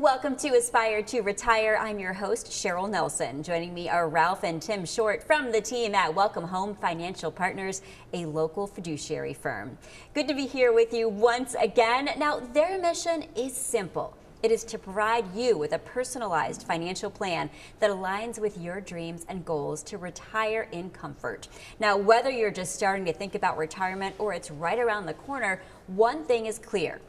Welcome to Aspire to Retire. I'm your host, Cheryl Nelson. Joining me are Ralph and Tim Short from the team at Welcome Home Financial Partners, a local fiduciary firm. Good to be here with you once again. Now, their mission is simple. It is to provide you with a personalized financial plan that aligns with your dreams and goals to retire in comfort. Now, whether you're just starting to think about retirement or it's right around the corner, one thing is clear.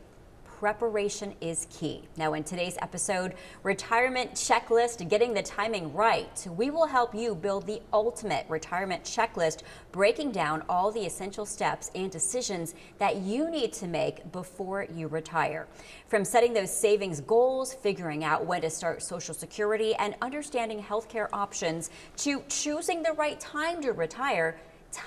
Preparation is key. Now, in today's episode, retirement checklist, getting the timing right, we will help you build the ultimate retirement checklist, breaking down all the essential steps and decisions that you need to make before you retire. From setting those savings goals, figuring out when to start Social Security, and understanding healthcare options, to choosing the right time to retire,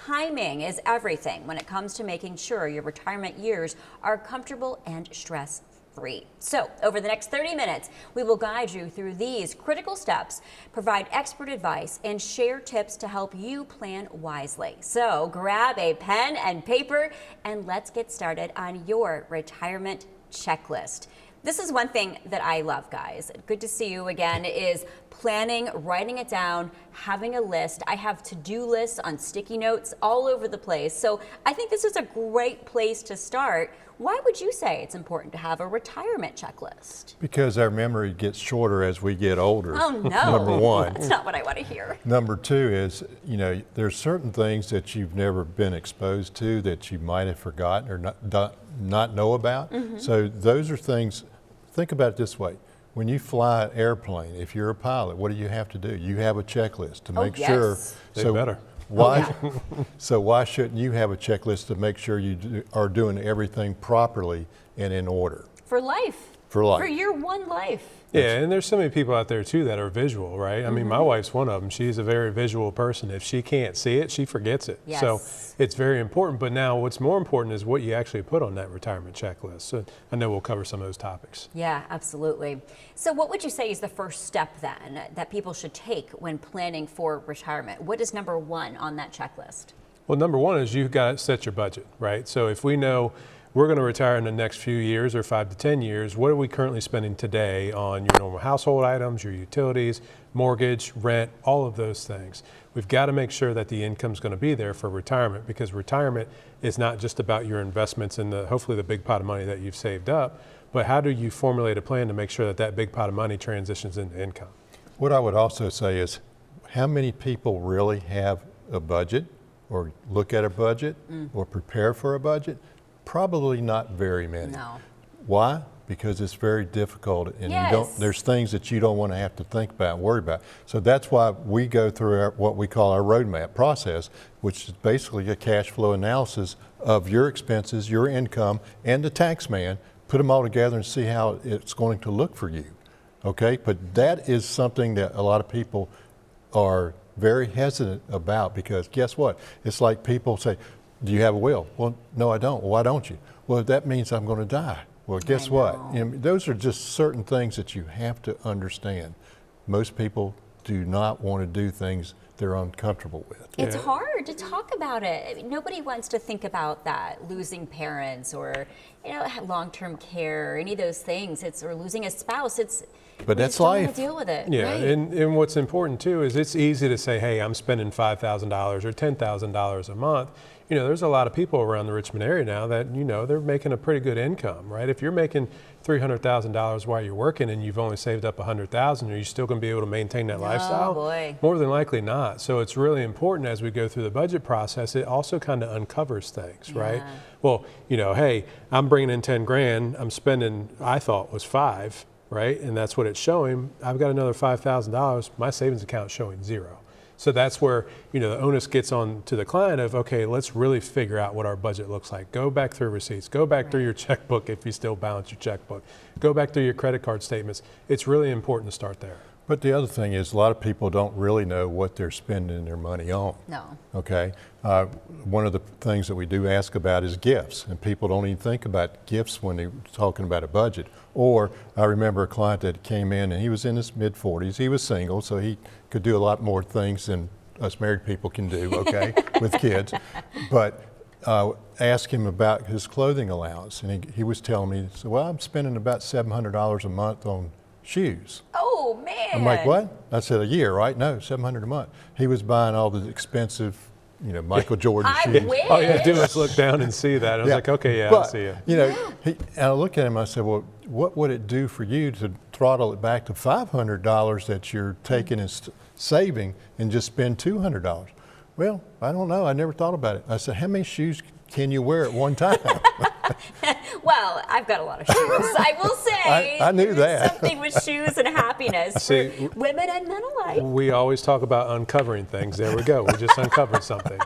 timing is everything when it comes to making sure your retirement years are comfortable and stress-free. So, over the next 30 minutes, we will guide you through these critical steps, provide expert advice, and share tips to help you plan wisely. So, grab a pen and paper, and let's get started on your retirement checklist. This is one thing that I love, guys. Good to see you again, is planning, writing it down, having a list. I have to-do lists on sticky notes all over the place. So I think this is a great place to start. Why would you say it's important to have a retirement checklist? Because our memory gets shorter as we get older. Oh, no. Number one. That's not what I want to hear. Number two is, there's certain things that you've never been exposed to that you might have forgotten or not know about. So those are things, think about it this way. When you fly an airplane, if you're a pilot, what do you have to do? You have a checklist to make sure. They better. So why shouldn't you have a checklist to make sure you are doing everything properly and in order? For life. For life. For your one life. Yeah, and there's so many people out there too that are visual, right? I mean, my wife's one of them. She's a very visual person. If she can't see it, she forgets it. Yes. So it's very important. But now what's more important is what you actually put on that retirement checklist. So I know we'll cover some of those topics. Yeah, absolutely. So what would you say is the first step then that people should take when planning for retirement? What is number one on that checklist? Well, number one is you've got to set your budget, right? So if we know we're going to retire in the next few years or 5 to 10 years, what are we currently spending today on your normal household items, your utilities, mortgage, rent, all of those things? We've got to make sure that the income's going to be there for retirement, because retirement is not just about your investments and hopefully the big pot of money that you've saved up, but how do you formulate a plan to make sure that that big pot of money transitions into income? What I would also say is, how many people really have a budget or look at a budget or prepare for a budget? Probably not very many. No. Why? Because it's very difficult, and there's things that you don't want to have to think about and worry about. So that's why we go through what we call our roadmap process, which is basically a cash flow analysis of your expenses, your income, and the tax man, put them all together and see how it's going to look for you. Okay? But that is something that a lot of people are very hesitant about, because guess what? It's like people say, do you have a will? Well, no, I don't. Well, why don't you? Well, that means I'm going to die. Well, guess what? Those are just certain things that you have to understand. Most people do not want to do things they're uncomfortable with. It's hard to talk about it. Nobody wants to think about that, losing parents or long-term care, or any of those things. Or losing a spouse. But that's life. We just don't want to deal with it. Yeah, right? and what's important too is it's easy to say, hey, I'm spending $5,000 or $10,000 a month. There's a lot of people around the Richmond area now that, they're making a pretty good income, right? If you're making $300,000 while you're working and you've only saved up $100,000, are you still going to be able to maintain that lifestyle? Oh, boy. More than likely not. So it's really important as we go through the budget process, it also kind of uncovers things, right? Well, hey, I'm bringing in 10 grand, I'm spending, I thought was 5, right? And that's what it's showing. I've got another $5,000, my savings account showing 0. So that's where, the onus gets on to the client of, okay, let's really figure out what our budget looks like. Go back through receipts, go back through your checkbook if you still balance your checkbook, go back through your credit card statements. It's really important to start there. But the other thing is, a lot of people don't really know what they're spending their money on. No. Okay? One of the things that we do ask about is gifts, and people don't even think about gifts when they're talking about a budget. Or I remember a client that came in and he was in his mid-40s. He was single, so he could do a lot more things than us married people can do, okay, with kids. But asked him about his clothing allowance, and he was telling me, so, well, I'm spending about $700 a month on shoes. Oh, man. I'm like, what? I said, a year, right? No, $700 a month. He was buying all the expensive, Michael Jordan I shoes. wish. All you had to do was look down and see that. I was like, okay, yeah, I But, see you. And I looked at him, I said, well, what would it do for you to throttle it back to $500 that you're taking and saving and just spend $200? Well, I don't know. I never thought about it. I said, how many shoes can you wear at one time? Well, I've got a lot of shoes. I will say. I knew there's that. Something with shoes and happiness See, for women and men alike. We always talk about uncovering things. There we go. We just uncovered something.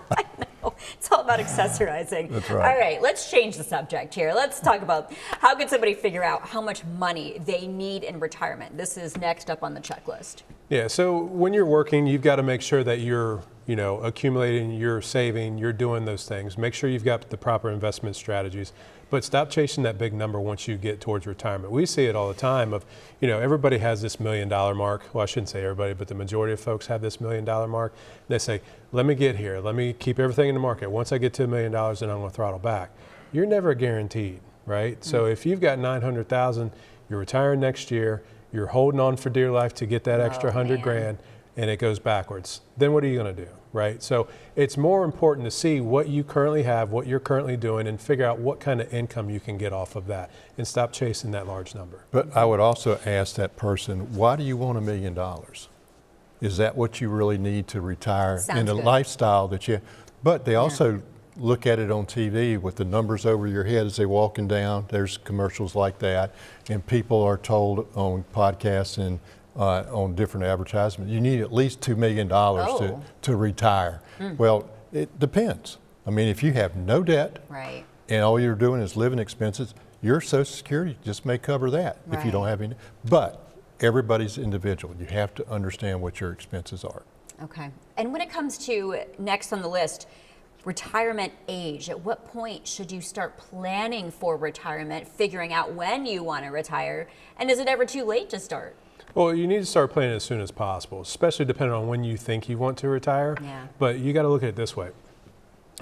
It's all about accessorizing. That's right. All right, let's change the subject here. Let's talk about how can somebody figure out how much money they need in retirement. This is next up on the checklist. Yeah, so when you're working, you've got to make sure that you're, accumulating, you're saving, you're doing those things. Make sure you've got the proper investment strategies, but stop chasing that big number once you get towards retirement. We see it all the time of, everybody has this $1 million mark. Well, I shouldn't say everybody, but the majority of folks have this $1 million mark. They say, let me get here. Let me keep everything in the market. Once I get to $1 million, then I'm going to throttle back. You're never guaranteed, right? Mm-hmm. So if you've got 900,000, you're retiring next year, you're holding on for dear life to get that extra 100 grand, and it goes backwards. Then what are you going to do, right? So it's more important to see what you currently have, what you're currently doing, and figure out what kind of income you can get off of that, and stop chasing that large number. But I would also ask that person, why do you want $1 million? Is that what you really need to retire in the lifestyle that you? But they also look at it on TV with the numbers over your head as they're walking down. There's commercials like that, and people are told on podcasts and on different advertisements, you need at least $2 million to retire. Well, it depends. I mean, if you have no debt, right, and all you're doing is living expenses, your Social Security just may cover that if you don't have any. But everybody's individual. You have to understand what your expenses are. Okay. And when it comes to next on the list, retirement age, at what point should you start planning for retirement, figuring out when you want to retire, and is it ever too late to start? Well, you need to start planning as soon as possible, especially depending on when you think you want to retire. Yeah. But you got to look at it this way.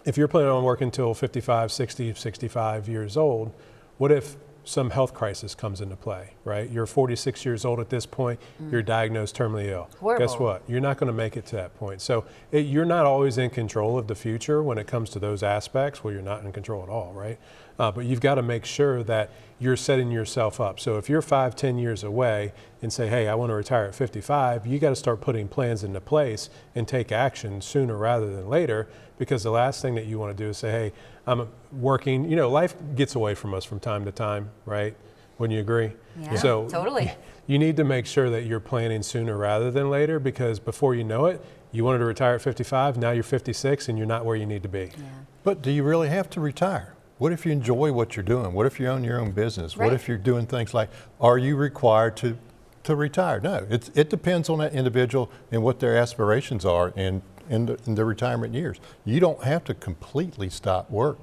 If you're planning on working until 55, 60, 65 years old, what if some health crisis comes into play, right? You're 46 years old at this point, you're diagnosed terminally ill. Horrible. Guess what? You're not going to make it to that point. So you're not always in control of the future when it comes to those aspects. Well, you're not in control at all, right? But you've got to make sure that you're setting yourself up. So if you're 5-10 years away and say, hey, I want to retire at 55, you got to start putting plans into place and take action sooner rather than later, because the last thing that you want to do is say, hey, I'm working. Life gets away from us from time to time, right? Wouldn't you agree? Yeah, so totally. You need to make sure that you're planning sooner rather than later, because before you know it, you wanted to retire at 55, now you're 56 and you're not where you need to be. Yeah. But do you really have to retire? What if you enjoy what you're doing? What if you own your own business? Right. What if you're doing things like, are you required to retire? No, it depends on that individual and what their aspirations are in the retirement years. You don't have to completely stop work.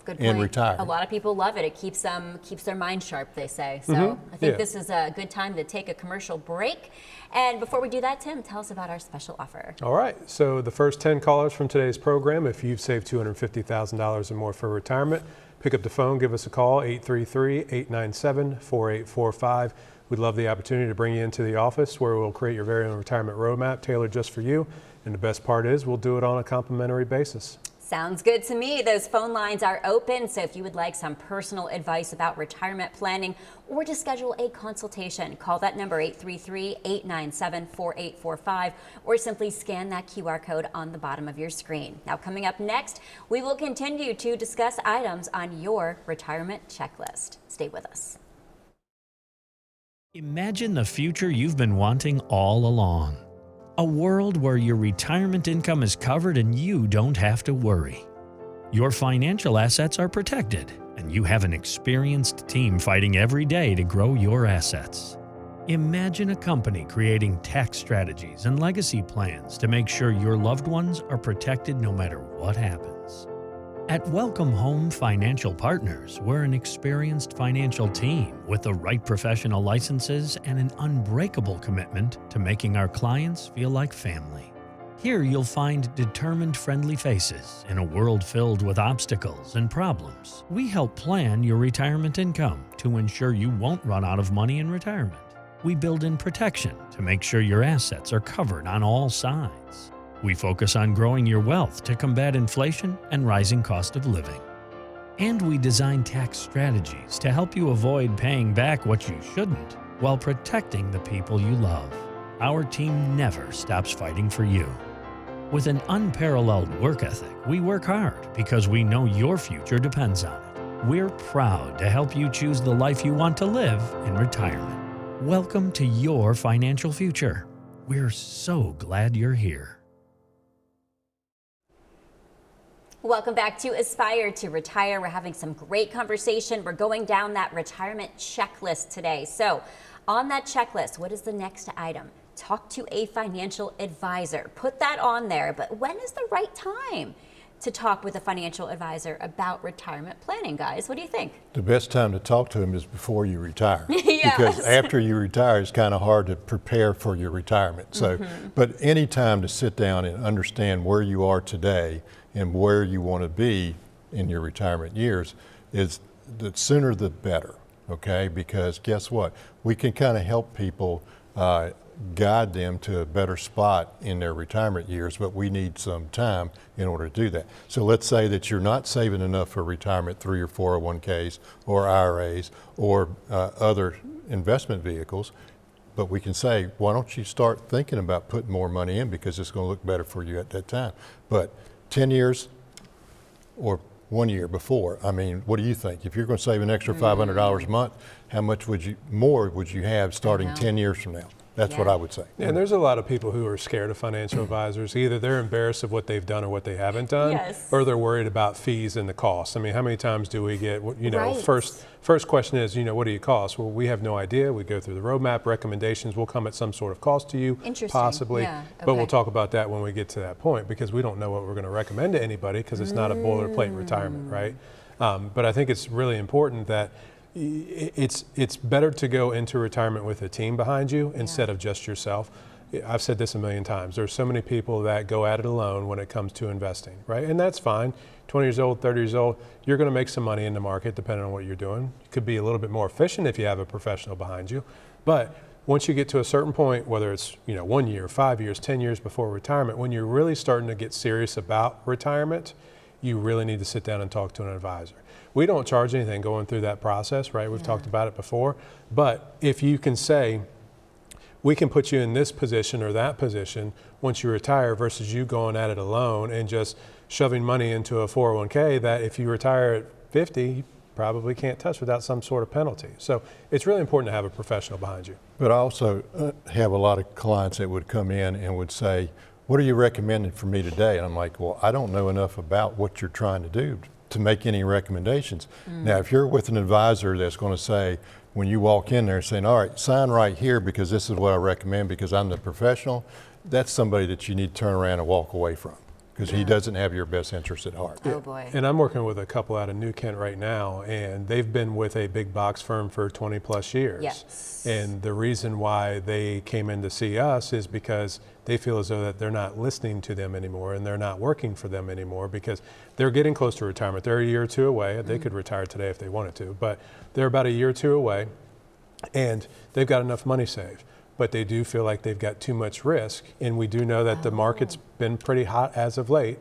Good point. And retire. A lot of people love it. It keeps their mind sharp, they say. So I think this is a good time to take a commercial break. And before we do that, Tim, tell us about our special offer. All right, so the first 10 callers from today's program, if you've saved $250,000 or more for retirement, pick up the phone, give us a call, 833-897-4845. We'd love the opportunity to bring you into the office where we'll create your very own retirement roadmap tailored just for you. And the best part is we'll do it on a complimentary basis. Sounds good to me. Those phone lines are open, so if you would like some personal advice about retirement planning or to schedule a consultation, call that number 833-897-4845 or simply scan that QR code on the bottom of your screen. Now, coming up next, we will continue to discuss items on your retirement checklist. Stay with us. Imagine the future you've been wanting all along. A world where your retirement income is covered and you don't have to worry. Your financial assets are protected, and you have an experienced team fighting every day to grow your assets. Imagine a company creating tax strategies and legacy plans to make sure your loved ones are protected no matter what happens. At Welcome Home Financial Partners, we're an experienced financial team with the right professional licenses and an unbreakable commitment to making our clients feel like family. Here you'll find determined, friendly faces in a world filled with obstacles and problems. We help plan your retirement income to ensure you won't run out of money in retirement. We build in protection to make sure your assets are covered on all sides. We focus on growing your wealth to combat inflation and rising cost of living. And we design tax strategies to help you avoid paying back what you shouldn't while protecting the people you love. Our team never stops fighting for you. With an unparalleled work ethic, we work hard because we know your future depends on it. We're proud to help you choose the life you want to live in retirement. Welcome to your financial future. We're so glad you're here. Welcome back to Aspire to Retire. We're having some great conversation. We're going down that retirement checklist today. So on that checklist, what is the next item? Talk to a financial advisor. Put that on there. But when is the right time to talk with a financial advisor about retirement planning, guys? What do you think? The best time to talk to them is before you retire. Yes. Because after you retire, it's kind of hard to prepare for your retirement. So, but any time to sit down and understand where you are today and where you want to be in your retirement years, is the sooner the better, okay? Because guess what? We can kind of help people guide them to a better spot in their retirement years, but we need some time in order to do that. So let's say that you're not saving enough for retirement through your 401ks or IRAs or other investment vehicles, but we can say, why don't you start thinking about putting more money in because it's going to look better for you at that time. But 10 years or 1 year before, I mean, what do you think? If you're going to save an extra $500 a month, how much more would you have starting 10 years from now? That's what I would say. And there's a lot of people who are scared of financial advisors. Either they're embarrassed of what they've done or what they haven't done, or they're worried about fees and the cost. I mean, how many times do we get, you know, first question is, you know, what do you cost? Well, we have no idea. We go through the roadmap, recommendations will come at some sort of cost to you, possibly. But we'll talk about that when we get to that point, because we don't know what we're going to recommend to anybody because it's not a boilerplate retirement, right? But I think it's really important that it's better to go into retirement with a team behind you instead of just yourself. I've said this a million times. There's so many people that go at it alone when it comes to investing, right? And that's fine. 20 years old, 30 years old, you're going to make some money in the market depending on what you're doing. You could be a little bit more efficient if you have a professional behind you. But once you get to a certain point, whether it's 1 year, 5 years, 10 years before retirement, when you're really starting to get serious about retirement, you really need to sit down and talk to an advisor. We don't charge anything going through that process, right? We've talked about it before. But if you can say, we can put you in this position or that position once you retire versus you going at it alone and just shoving money into a 401k that if you retire at 50, you probably can't touch without some sort of penalty. So it's really important to have a professional behind you. But I also have a lot of clients that would come in and would say, what are you recommending for me today? And I'm like, well, I don't know enough about what you're trying to do to make any recommendations. Now, if you're with an advisor that's going to say, when you walk in there saying, all right, sign right here because this is what I recommend because I'm the professional, that's somebody that you need to turn around and walk away from because he doesn't have your best interest at heart. Oh boy. And I'm working with a couple out of New Kent right now, and they've been with a big box firm for 20 plus years. Yes. And the reason why they came in to see us is because they feel as though that they're not listening to them anymore and they're not working for them anymore because they're getting close to retirement. They're a year or two away. They could retire today if they wanted to, but they're about a year or two away and they've got enough money saved. But they do feel like they've got too much risk. And we do know that the market's been pretty hot as of late.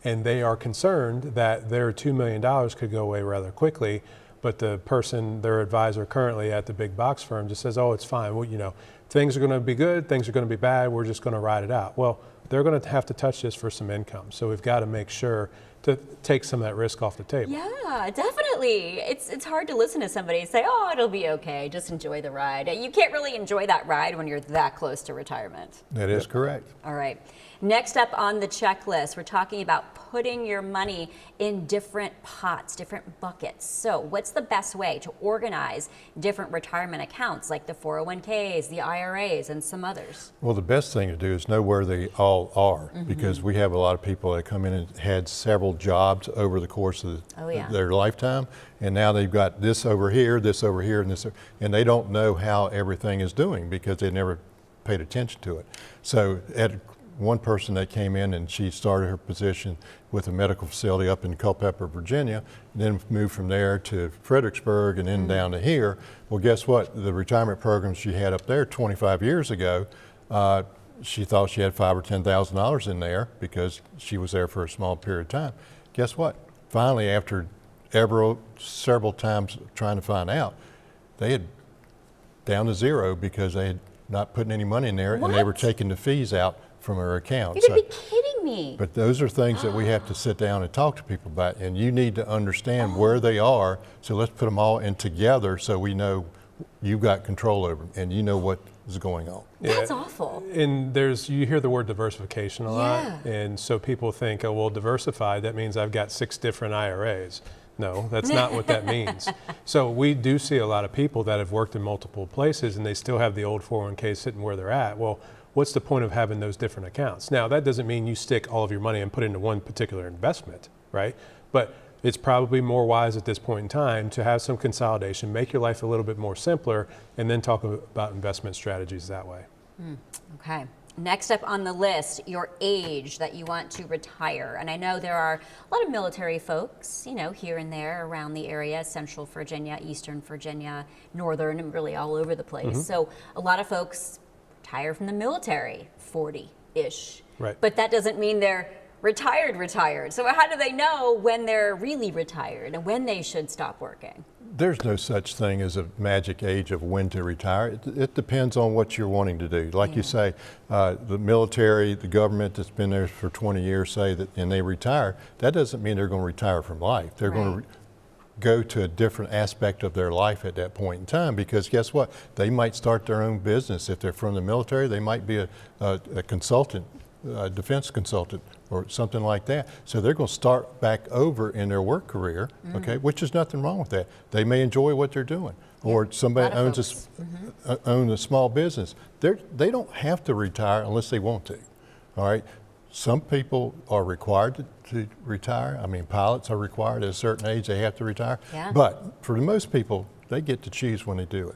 And they are concerned that their $2 million could go away rather quickly. But the person, their advisor currently at the big box firm just says, oh, it's fine. Well, things are going to be good, things are going to be bad, we're just going to ride it out. Well, they're going to have to touch this for some income. So we've got to make sure to take some of that risk off the table. Yeah, definitely. It's hard to listen to somebody say, oh, it'll be okay, just enjoy the ride. You can't really enjoy that ride when you're that close to retirement. That is correct. All right. Next up on the checklist, we're talking about putting your money in different pots, different buckets. So what's the best way to organize different retirement accounts like the 401ks, the IRAs, and some others? Well, the best thing to do is know where they all are because we have a lot of people that come in and had several jobs over the course of their lifetime, and now they've got this over here, and this, and they don't know how everything is doing because they never paid attention to it. So one person that came in and she started her position with a medical facility up in Culpeper, Virginia, then moved from there to Fredericksburg and then down to here. Well, guess what? The retirement program she had up there 25 years ago, she thought she had $5,000 or $10,000 in there because she was there for a small period of time. Guess what? Finally, after several times trying to find out, they had down to zero because they had not putting any money in there and they were taking the fees out from her account. You're gonna be kidding me. But those are things that we have to sit down and talk to people about, and you need to understand where they are. So let's put them all in together so we know you've got control over them and you know what is going on. That's awful. And you hear the word diversification a lot, and so people think, oh, well, diversified, that means I've got 6 different IRAs. No, that's not what that means. So we do see a lot of people that have worked in multiple places and they still have the old 401k sitting where they're at. Well, what's the point of having those different accounts? Now, that doesn't mean you stick all of your money and put it into one particular investment, right? But it's probably more wise at this point in time to have some consolidation, make your life a little bit more simpler, and then talk about investment strategies that way. Okay. Next up on the list, your age that you want to retire. And I know there are a lot of military folks, you know, here and there around the area, Central Virginia, Eastern Virginia, Northern, and really all over the place. So a lot of folks retire from the military, 40-ish. Right. But that doesn't mean they're retired. So how do they know when they're really retired and when they should stop working? There's no such thing as a magic age of when to retire. It depends on what you're wanting to do. Like you say, the military, the government that's been there for 20 years say that, and they retire, that doesn't mean they're going to retire from life. They're going to go to a different aspect of their life at that point in time, because guess what? They might start their own business. If they're from the military, they might be a consultant, a defense consultant or something like that. So they're going to start back over in their work career, okay, which is nothing wrong with that. They may enjoy what they're doing. Or somebody owns a small business. They don't have to retire unless they want to, all right? Some people are required to retire. I mean, pilots are required at a certain age, they have to retire. Yeah. But for the most people, they get to choose when they do it.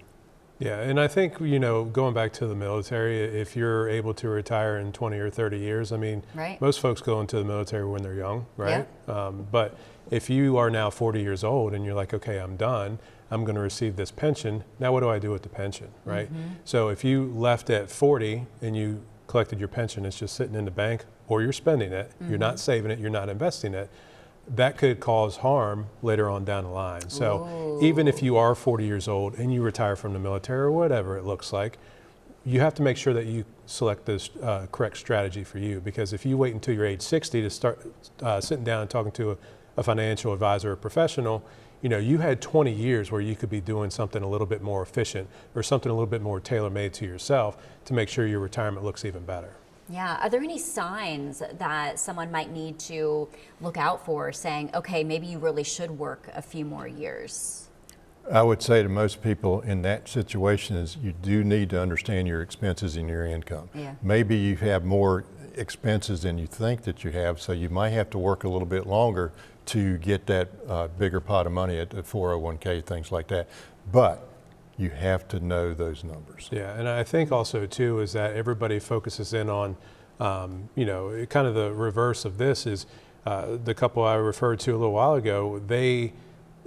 Yeah, and I think, you know, going back to the military, if you're able to retire in 20 or 30 years, I mean, most folks go into the military when they're young, right? Yeah. But if you are now 40 years old and you're like, okay, I'm done, I'm going to receive this pension, now what do I do with the pension, right? So if you left at 40 and you collected your pension, it's just sitting in the bank, or you're spending it, you're not saving it, you're not investing it, that could cause harm later on down the line. So even if you are 40 years old and you retire from the military or whatever it looks like, you have to make sure that you select the correct strategy for you, because if you wait until you're age 60 to start sitting down and talking to a financial advisor or professional, you know, you had 20 years where you could be doing something a little bit more efficient or something a little bit more tailor-made to yourself to make sure your retirement looks even better. Yeah, are there any signs that someone might need to look out for saying, okay, maybe you really should work a few more years? I would say to most people in that situation is you do need to understand your expenses and your income. Yeah. Maybe you have more expenses than you think that you have, so you might have to work a little bit longer to get that bigger pot of money at the 401k, things like that. But you have to know those numbers. Yeah, and I think also too is that everybody focuses in on, you know, kind of the reverse of this is the couple I referred to a little while ago,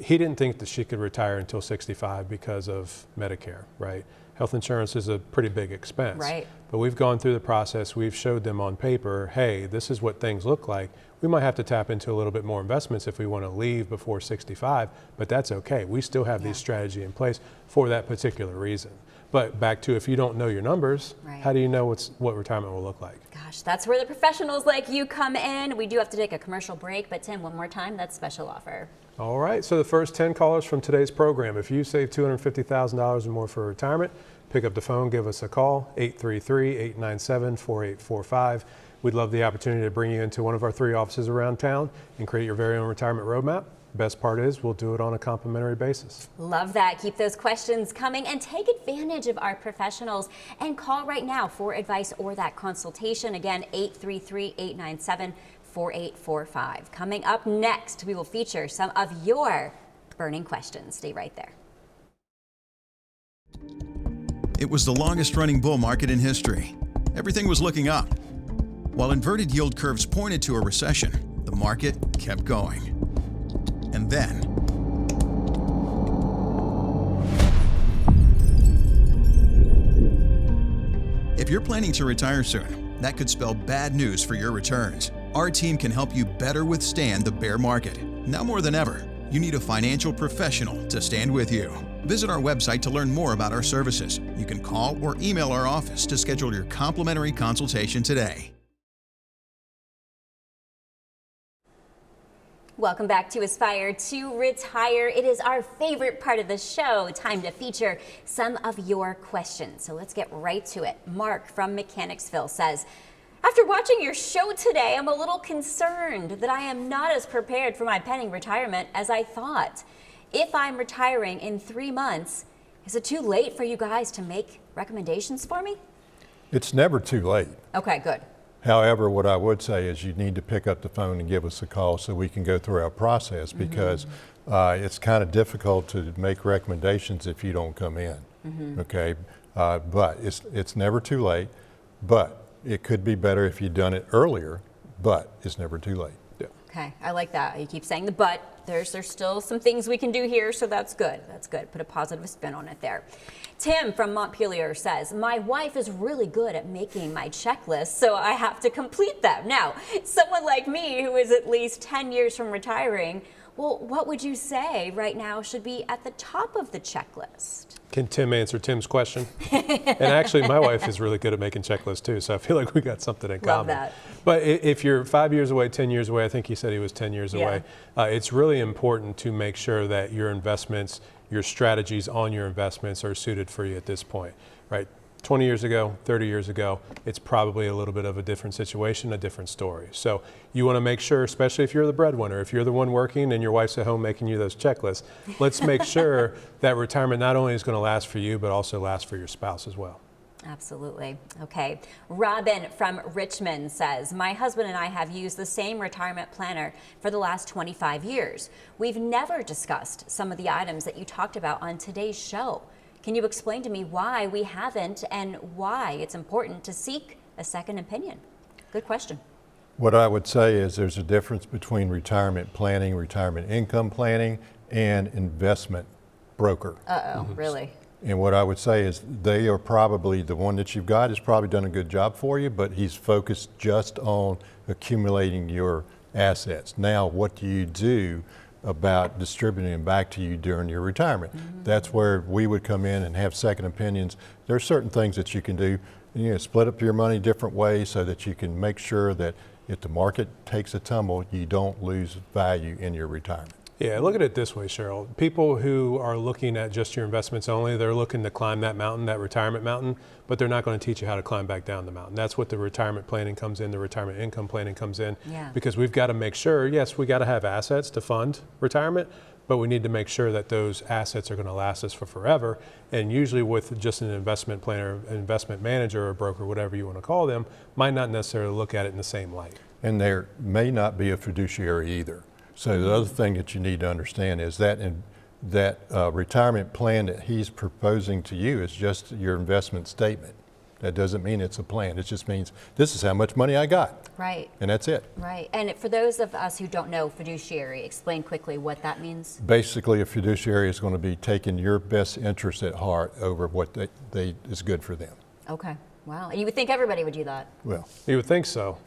he didn't think that she could retire until 65 because of Medicare, right? Health insurance is a pretty big expense. Right. But we've gone through the process, we've showed them on paper, hey, this is what things look like. We might have to tap into a little bit more investments if we want to leave before 65, but that's okay. We still have these strategy in place for that particular reason. But back to, if you don't know your numbers, how do you know what retirement will look like? Gosh, that's where the professionals like you come in. We do have to take a commercial break, but Tim, one more time, that special offer. All right, so the first 10 callers from today's program, if you save $250,000 or more for retirement, pick up the phone, give us a call, 833-897-4845. We'd love the opportunity to bring you into one of our 3 offices around town and create your very own retirement roadmap. Best part is we'll do it on a complimentary basis. Love that. Keep those questions coming and take advantage of our professionals and call right now for advice or that consultation. Again, 833-897-4845. Coming up next, we will feature some of your burning questions. Stay right there. It was the longest running bull market in history. Everything was looking up. While inverted yield curves pointed to a recession, the market kept going. And then, if you're planning to retire soon, that could spell bad news for your returns. Our team can help you better withstand the bear market. Now more than ever, you need a financial professional to stand with you. Visit our website to learn more about our services. You can call or email our office to schedule your complimentary consultation today. Welcome back to Aspire to Retire. It is our favorite part of the show, time to feature some of your questions. So let's get right to it. Mark from Mechanicsville says, after watching your show today, I'm a little concerned that I am not as prepared for my pending retirement as I thought. If I'm retiring in 3 months, is it too late for you guys to make recommendations for me? It's never too late. Okay, good. However, what I would say is you need to pick up the phone and give us a call so we can go through our process, because it's kind of difficult to make recommendations if you don't come in. Okay, but it's never too late, but it could be better if you'd done it earlier, but it's never too late. Okay, I like that. You keep saying the but. There's still some things we can do here, so that's good. That's good. Put a positive spin on it there. Tim from Montpelier says, my wife is really good at making my checklist, so I have to complete them. Now, someone like me who is at least 10 years from retiring, well, what would you say right now should be at the top of the checklist? Can Tim answer Tim's question? And actually, my wife is really good at making checklists too, so I feel like we got something in common. Love that. But if you're 5 years away, 10 years away, I think he said he was 10 years away, it's really important to make sure that your investments, your strategies on your investments are suited for you at this point, right? 20 years ago, 30 years ago, it's probably a little bit of a different situation, a different story. So you want to make sure, especially if you're the breadwinner, if you're the one working and your wife's at home making you those checklists, let's make sure that retirement not only is going to last for you, but also last for your spouse as well. Absolutely. Okay. Robin from Richmond says, my husband and I have used the same retirement planner for the last 25 years. We've never discussed some of the items that you talked about on today's show. Can you explain to me why we haven't and why it's important to seek a second opinion? Good question. What I would say is there's a difference between retirement planning, retirement income planning, and investment broker. Really? And what I would say is they are probably, the one that you've got has probably done a good job for you, but he's focused just on accumulating your assets. Now, what do you do about distributing them back to you during your retirement? That's where we would come in and have second opinions. There are certain things that you can do. You know, split up your money different ways so that you can make sure that if the market takes a tumble, you don't lose value in your retirement. Yeah, look at it this way, Cheryl. People who are looking at just your investments only, they're looking to climb that mountain, that retirement mountain, but they're not going to teach you how to climb back down the mountain. That's what the retirement planning comes in, the retirement income planning comes in, because we've got to make sure, yes, we got to have assets to fund retirement, but we need to make sure that those assets are going to last us for forever. And usually with just an investment planner, an investment manager or broker, whatever you want to call them, might not necessarily look at it in the same light. And there may not be a fiduciary either. So the other thing that you need to understand is that retirement plan that he's proposing to you is just your investment statement. That doesn't mean it's a plan. It just means this is how much money I got. Right. And that's it. Right. And for those of us who don't know fiduciary, explain quickly what that means. Basically, a fiduciary is going to be taking your best interest at heart over what is good for them. Okay. Wow. And you would think everybody would do that. Well, You would think so.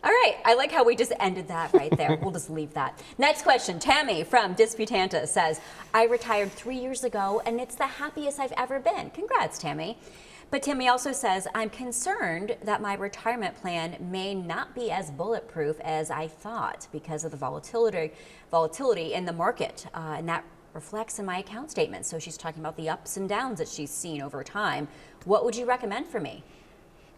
All right, I like how we just ended that right there. We'll just leave that. Next question, Tammy from Disputanta says, I retired 3 years ago and it's the happiest I've ever been. Congrats, Tammy. But Tammy also says, I'm concerned that my retirement plan may not be as bulletproof as I thought because of the volatility in the market, and that reflects in my account statement. So she's talking about the ups and downs that she's seen over time. What would you recommend for me?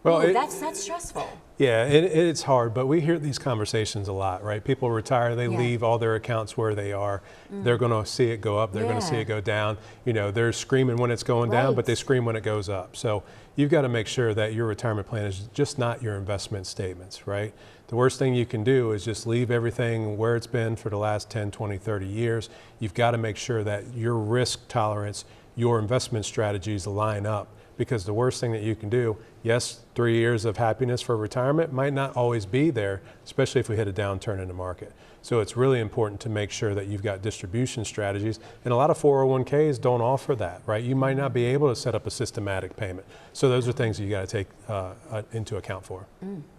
Well, Ooh, that's stressful. Yeah, it's hard, but we hear these conversations a lot, right? People retire, they leave all their accounts where they are. They're going to see it go up, they're going to see it go down. You know, they're screaming when it's going down, but they scream when it goes up. So you've got to make sure that your retirement plan is just not your investment statements, right? The worst thing you can do is just leave everything where it's been for the last 10, 20, 30 years. You've got to make sure that your risk tolerance, your investment strategies line up because the worst thing that you can do, yes, 3 years of happiness for retirement might not always be there, especially if we hit a downturn in the market. So it's really important to make sure that you've got distribution strategies, and a lot of 401ks don't offer that, right? You might not be able to set up a systematic payment. So those are things that you got to take into account for.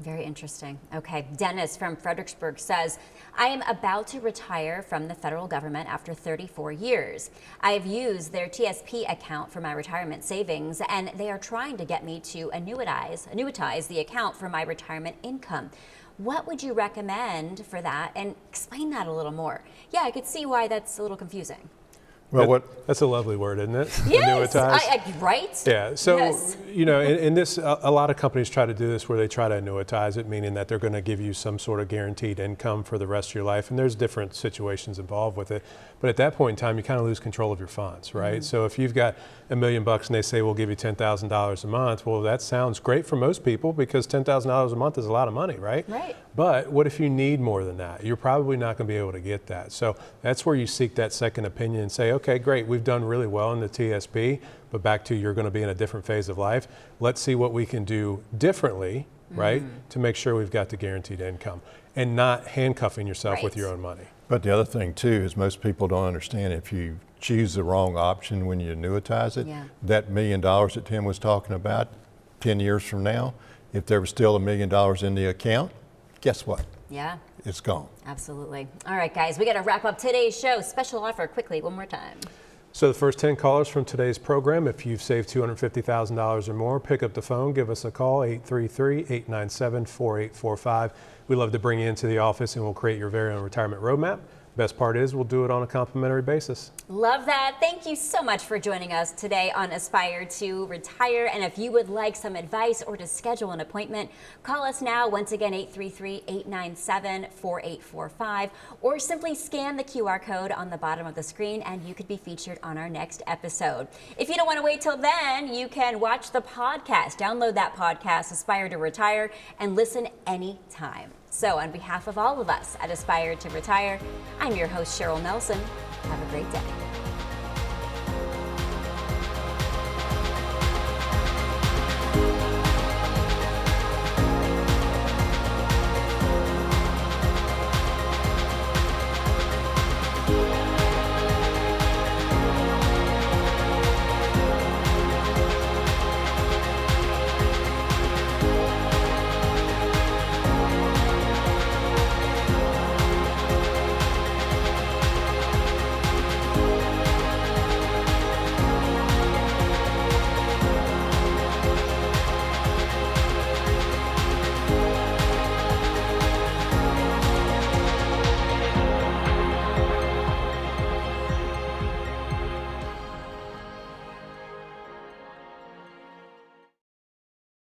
Very interesting. Okay, Dennis from Fredericksburg says, I am about to retire from the federal government after 34 years. I have used their TSP account for my retirement savings, and they are trying to get me to annuitize the account for my retirement income. What would you recommend for that? And explain that a little more. Yeah, I could see why that's a little confusing. Well, That's a lovely word, isn't it? Yes, Annuitize. right? Yeah, so, Yes. in this, a lot of companies try to do this where they try to annuitize it, meaning that they're going to give you some sort of guaranteed income for the rest of your life, and there's different situations involved with it. But at that point in time, you kind of lose control of your funds, right? So if you've got $1 million and they say we'll give you $10,000 a month, well, that sounds great for most people because $10,000 a month is a lot of money, right? Right. But what if you need more than that? You're probably not going to be able to get that. So that's where you seek that second opinion and say, okay, great, we've done really well in the TSP, but back to you're going to be in a different phase of life. Let's see what we can do differently, right, to make sure we've got the guaranteed income and not handcuffing yourself with Right. your own money. But the other thing too is most people don't understand if you choose the wrong option when you annuitize it, Yeah. that $1 million that Tim was talking about 10 years from now, if there was still $1 million in the account, guess what? Yeah, It's gone. absolutely. All right, guys, we got to wrap up today's show. Special offer quickly, one more time. So the first 10 callers from today's program, if you've saved $250,000 or more, pick up the phone, give us a call, 833-897-4845. We love to bring you into the office and we'll create your very own retirement roadmap. Best part is we'll do it on a complimentary basis. Love that. Thank you so much for joining us today on Aspire to Retire. And if you would like some advice or to schedule an appointment, call us now. Once again, 833-897-4845, or simply scan the QR code on the bottom of the screen and you could be featured on our next episode. If you don't want to wait till then, you can watch the podcast. Download that podcast, Aspire to Retire, and listen anytime. So on behalf of all of us at Aspire to Retire, I'm your host, Cheryl Nelson. Have a great day.